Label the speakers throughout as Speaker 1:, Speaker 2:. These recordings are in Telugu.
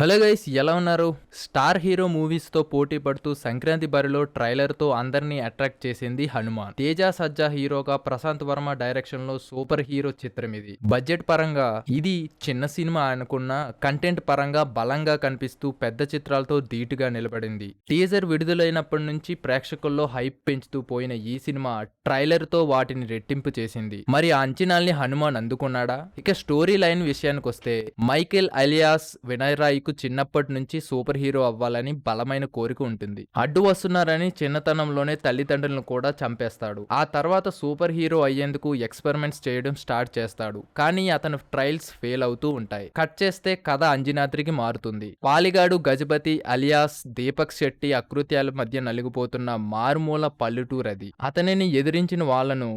Speaker 1: హలో గైస్, ఎలా ఉన్నారు? స్టార్ హీరో మూవీస్తో పోటీ పడుతూ సంక్రాంతి బరిలో ట్రైలర్తో అందరినీ అట్రాక్ట్ చేసింది హనుమాన్. తేజ సజ్జా హీరోగా, ప్రశాంత్ వర్మ డైరెక్షన్లో సూపర్ హీరో చిత్రం ఇది. బడ్జెట్ పరంగా ఇది చిన్న సినిమా అనుకున్న, కంటెంట్ పరంగా బలంగా కనిపిస్తూ పెద్ద చిత్రాలతో ధీటుగా నిలబడింది. టీజర్ విడుదలైనప్పటి నుంచి ప్రేక్షకుల్లో హైప్ పెంచుతూ పోయిన ఈ సినిమా ట్రైలర్తో వాటిని రెట్టింపు చేసింది. మరి ఆ అంచనాల్ని హనుమాన్ అందుకున్నాడా? ఇక స్టోరీ లైన్ విషయానికొస్తే, మైకేల్ అలియాస్ వినయ్ రాయ్ చిన్నప్పటి నుంచి సూపర్ హీరో అవ్వాలని బలమైన కోరిక ఉంటుంది. అడ్డు వస్తున్నారని చిన్నతనంలోనే తల్లిదండ్రులను కూడా చంపేస్తాడు. ఆ తర్వాత సూపర్ హీరో అయ్యేందుకు ఎక్స్పెరిమెంట్స్ చేయడం స్టార్ట్ చేస్తాడు. కానీ అతని ట్రయల్స్ ఫెయిల్ అవుతూ ఉంటాయి. కట్ చేస్తే కథ అంజనాద్రికి మారుతుంది. పాలిగాడు గజపతి అలియాస్ దీపక్ శెట్టి అకృత్యాల మధ్య నలిగిపోతున్న మారుమూల పల్లెటూరు అది. అతనిని ఎదిరించిన వాళ్లను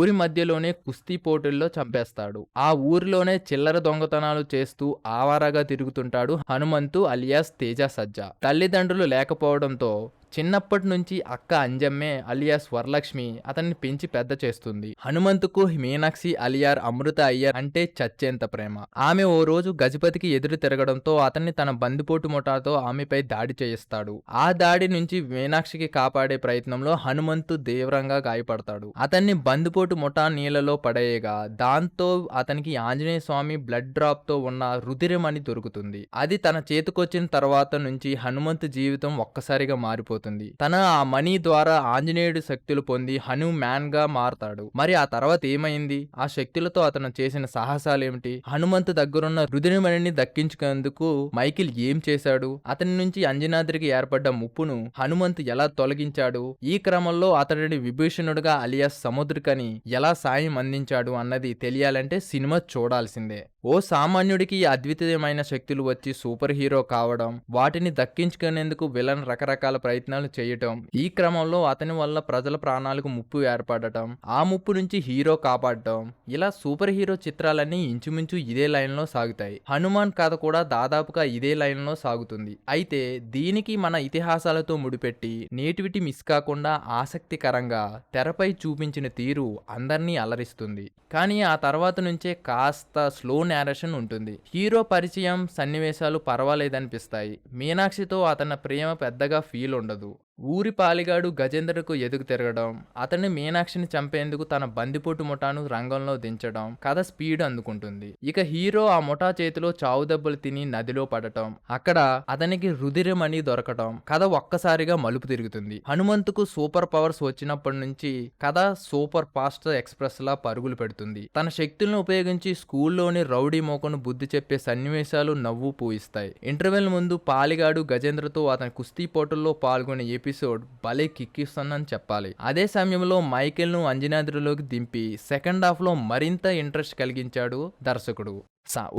Speaker 1: ఊరి మధ్యలోనే కుస్తీ పోటీల్లో చంపేస్తాడు. ఆ ఊరిలోనే చిల్లర దొంగతనాలు చేస్తూ ఆవారాగా తిరుగుతుంటాడు హనుమంతు అలియాస్ తేజ సజ్జా. తల్లిదండ్రులు లేకపోవడంతో చిన్నప్పటి నుంచి అక్క అంజమ్మే అలియాస్ వరలక్ష్మి అతన్ని పెంచి పెద్ద చేస్తుంది. హనుమంతుకు మీనాక్షి అలియార్ అమృత అయ్యర్ అంటే చచ్చేంత ప్రేమ. ఆమె ఓ రోజు గజపతికి ఎదురు తిరగడంతో అతన్ని తన బందిపోటు ముఠాతో ఆమెపై దాడి చేయిస్తాడు. ఆ దాడి నుంచి మీనాక్షికి కాపాడే ప్రయత్నంలో హనుమంతు తీవ్రంగా గాయపడతాడు. అతన్ని బందిపోటు ముఠా నీళ్లలో పడేయగా దాంతో అతనికి ఆంజనేయ స్వామి బ్లడ్ డ్రాప్ తో ఉన్న రుధిరమణి దొరుకుతుంది. అది తన చేతికొచ్చిన తర్వాత నుంచి హనుమంతు జీవితం ఒక్కసారిగా మారిపోతుంది. తన ఆ మనీ ద్వారా ఆంజనేయుడి శక్తులు పొంది హనుమాన్ గా మారతాడు. మరి ఆ తర్వాత ఏమైంది? ఆ శక్తులతో అతను చేసిన సాహసాలేమిటి? హనుమంతు దగ్గరున్న రుధిరమణిని దక్కించుకునేందుకు మైకిల్ ఏం చేశాడు? అతని నుంచి అంజనాద్రికి ఏర్పడ్డ ముప్పును హనుమంతు ఎలా తొలగించాడు? ఈ క్రమంలో అతడిని విభీషణుడుగా అలియాస్ సముద్రకని ఎలా సాయం అందించాడు అన్నది తెలియాలంటే సినిమా చూడాల్సిందే. ఓ సామాన్యుడికి అద్వితీయమైన శక్తులు వచ్చి సూపర్ హీరో కావడం, వాటిని దక్కించుకునేందుకు విలన్ రకరకాల ప్రయత్నాలు చేయటం, ఈ క్రమంలో అతని వల్ల ప్రజల ప్రాణాలకు ముప్పు ఏర్పడటం, ఆ ముప్పు నుంచి హీరో కాపాడటం, ఇలా సూపర్ హీరో చిత్రాలన్నీ ఇంచుమించు ఇదే లైన్లో సాగుతాయి. హనుమాన్ కథ కూడా దాదాపుగా ఇదే లైన్లో సాగుతుంది. అయితే దీనికి మన ఇతిహాసాలతో ముడిపెట్టి నేటివిటీ మిస్ కాకుండా ఆసక్తికరంగా తెరపై చూపించిన తీరు అందరినీ అలరిస్తుంది. కానీ ఆ తర్వాత నుంచే కాస్త స్లో నేరేషన్ ఉంటుంది. హీరో పరిచయం సన్నివేశాలు పర్వాలేదనిపిస్తాయి. మీనాక్షితో అతని ప్రేమ పెద్దగా ఫీల్ ఉండదు. ఊరి పాలిగాడు గజేంద్రకు ఎదుగు తిరగడం, అతన్ని మీనాక్షిని చంపేందుకు తన బందిపోటు ముఠాను రంగంలో దించడం కథ స్పీడ్ అందుకుంటుంది. ఇక హీరో ఆ ముఠా చేతిలో చావు దెబ్బలు తిని నదిలో పడటం, అక్కడ అతనికి రుధిరమణి దొరకటం కథ ఒక్కసారిగా మలుపు తిరుగుతుంది. హనుమంతుకు సూపర్ పవర్స్ వచ్చినప్పటి నుంచి కథ సూపర్ ఫాస్ట్ ఎక్స్ప్రెస్ లా పరుగులు పెడుతుంది. తన శక్తులను ఉపయోగించి స్కూల్లోని రౌడీ మోకను బుద్ధి చెప్పే సన్నివేశాలు నవ్వు పూయిస్తాయి. ఇంటర్వెల్ ముందు పాలిగాడు గజేంద్రతో అతని కుస్తీ పోటుల్లో పాల్గొనే ఎపిసోడ్ భలే కిక్కిస్తుందని చెప్పాలి. అదే సమయంలో మైకేల్ ను అంజనాద్రిలోకి దింపి సెకండ్ హాఫ్ లో మరింత ఇంట్రెస్ట్ కలిగించాడు దర్శకుడు.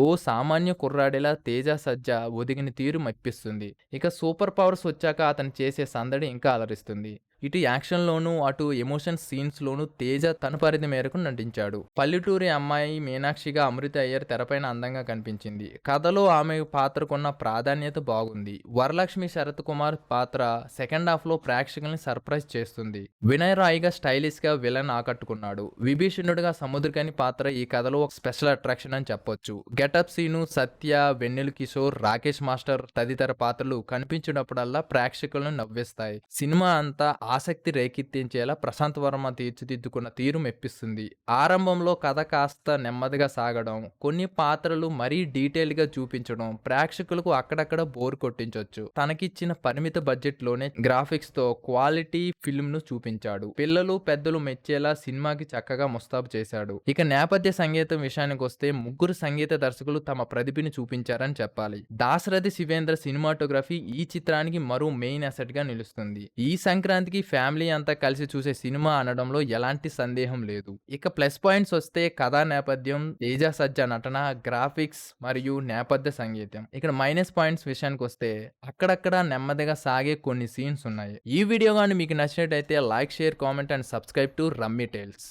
Speaker 1: ఓ సామాన్య కుర్రాడిలా తేజ సజ్జా ఒదిగిన తీరు మెప్పిస్తుంది. ఇక సూపర్ పవర్స్ వచ్చాక అతను చేసే సందడి ఇంకా అలరిస్తుంది. ఇటు యాక్షన్లోనూ అటు ఎమోషన్ సీన్స్లోనూ తేజ తన పరిధి మేరకు నటించాడు. పల్లెటూరి అమ్మాయి మీనాక్షిగా అమృత అయ్యర్ తెరపైన అందంగా కనిపించింది. కథలో ఆమె పాత్రకున్న ప్రాధాన్యత బాగుంది. వరలక్ష్మి శరత్ కుమార్ పాత్ర సెకండ్ హాఫ్ లో ప్రేక్షకుల్ని సర్ప్రైజ్ చేస్తుంది. వినయ్ రాయ్ గా స్టైలిష్ గా విలన్ ఆకట్టుకున్నాడు. విభీషణుడిగా సముద్రకని పాత్ర ఈ కథలో ఒక స్పెషల్ అట్రాక్షన్ అని చెప్పొచ్చు. గెటప్ సీను, సత్య, వెన్నెల కిషోర్, రాకేష్ మాస్టర్ తదితర పాత్రలు కనిపించినప్పుడల్లా ప్రేక్షకులను నవ్విస్తాయి. సినిమా అంతా ఆసక్తి రేకెత్తించేలా ప్రశాంత్ వర్మ తీర్చిదిద్దుకున్న తీరు మెప్పిస్తుంది. ఆరంభంలో కథ కాస్త నెమ్మదిగా సాగడం, కొన్ని పాత్రలు మరీ డీటెయిల్ గా చూపించడం ప్రేక్షకులకు అక్కడక్కడ బోర్ కొట్టించొచ్చు. తనకిచ్చిన పరిమిత బడ్జెట్ లోనే గ్రాఫిక్స్ తో క్వాలిటీ ఫిల్మ్ ను చూపించాడు. పిల్లలు పెద్దలు మెచ్చేలా సినిమాకి చక్కగా ముస్తాబు చేశాడు. ఇక నేపథ్య సంగీతం విషయానికి వస్తే ముగ్గురు సంగీత దర్శకులు తమ ప్రతిభని చూపించారని చెప్పాలి. దాశరథి శివేంద్ర సినిమాటోగ్రఫీ ఈ చిత్రానికి మరో మెయిన్ అసెట్ గా నిలుస్తుంది. ఈ సంక్రాంతికి ఫ్యామిలీ అంతా కలిసి చూసే సినిమా అనడంలో ఎలాంటి సందేహం లేదు. ఇక ప్లస్ పాయింట్స్ వస్తే కథా నేపథ్యం, తేజ సజ్జా నటన, గ్రాఫిక్స్ మరియు నేపథ్య సంగీతం. ఇక్కడ మైనస్ పాయింట్స్ విషయానికి వస్తే అక్కడక్కడ నెమ్మదిగా సాగే కొన్ని సీన్స్ ఉన్నాయి. ఈ వీడియో కానీ మీకు నచ్చినట్టయితే like, share, comment and subscribe to Rummy tiles.